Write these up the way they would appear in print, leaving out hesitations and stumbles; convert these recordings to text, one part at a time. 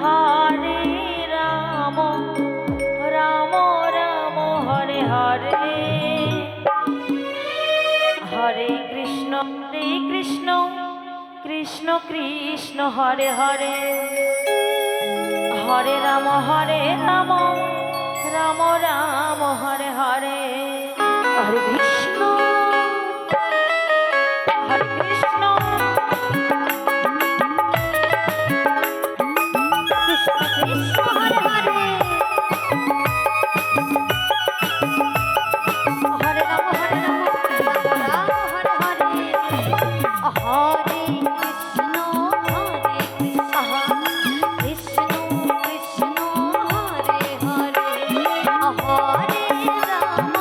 Hare Ram Ram Ram Hare Hare, Hare Krishna Krishna Krishna Hare Hare, Hare Ram Ram Ram Hare Hare, Hare Krishna Krishna Krishna Hare Hare, Hare Ram Hare Ram Hare Hare, Hare Krishna Krishna Krishna Hare Hare, Hare Ram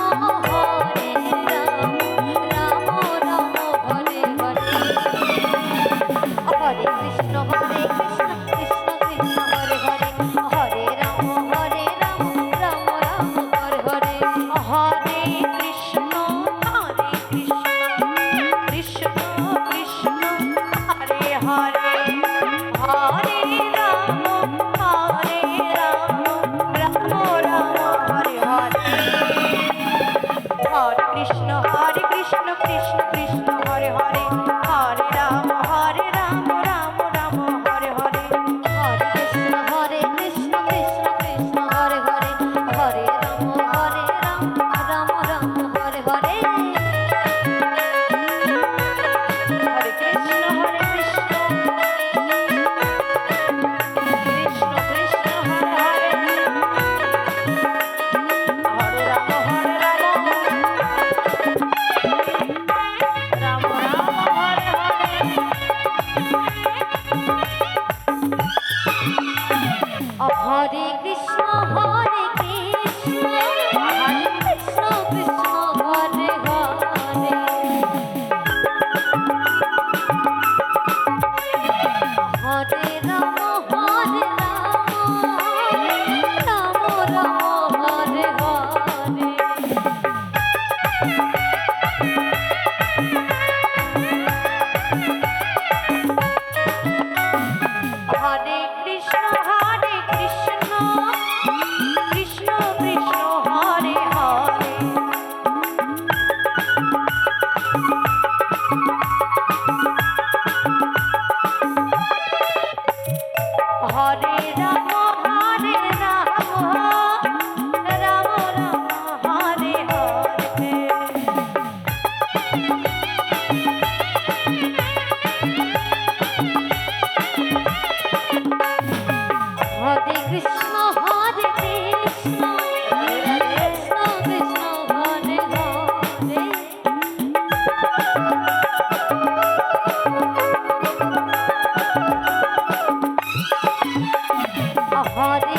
Ram Ram Hare Hare, Hare Krishna Krishna Krishna Hare Hare, Hare Ram Ram Ram Hare Hare, Hare Krishna Krishna Krishna Hare Hare, Hare Ram Ram Ram Hare Hare, Hare Krishna Krishna Krishna Hare Hare, Hare Ram Ram Ram Hare Hare, Hare Krishna Krishna Krishna Hare Hare, Hare Ram Ram Ram Hare Hare, Hare Krishna Krishna Krishna Hare Hare, Hare Ram Ram Hare Hare, Hare Krishna Krishna Krishna Hare Hare, Hare Ram Ram Hare Hare, Hare Krishna Krishna Krishna Hare Hare, Hare Ram Ram Hare Hare, Hare Krishna Krishna Krishna Hare Hare, Hare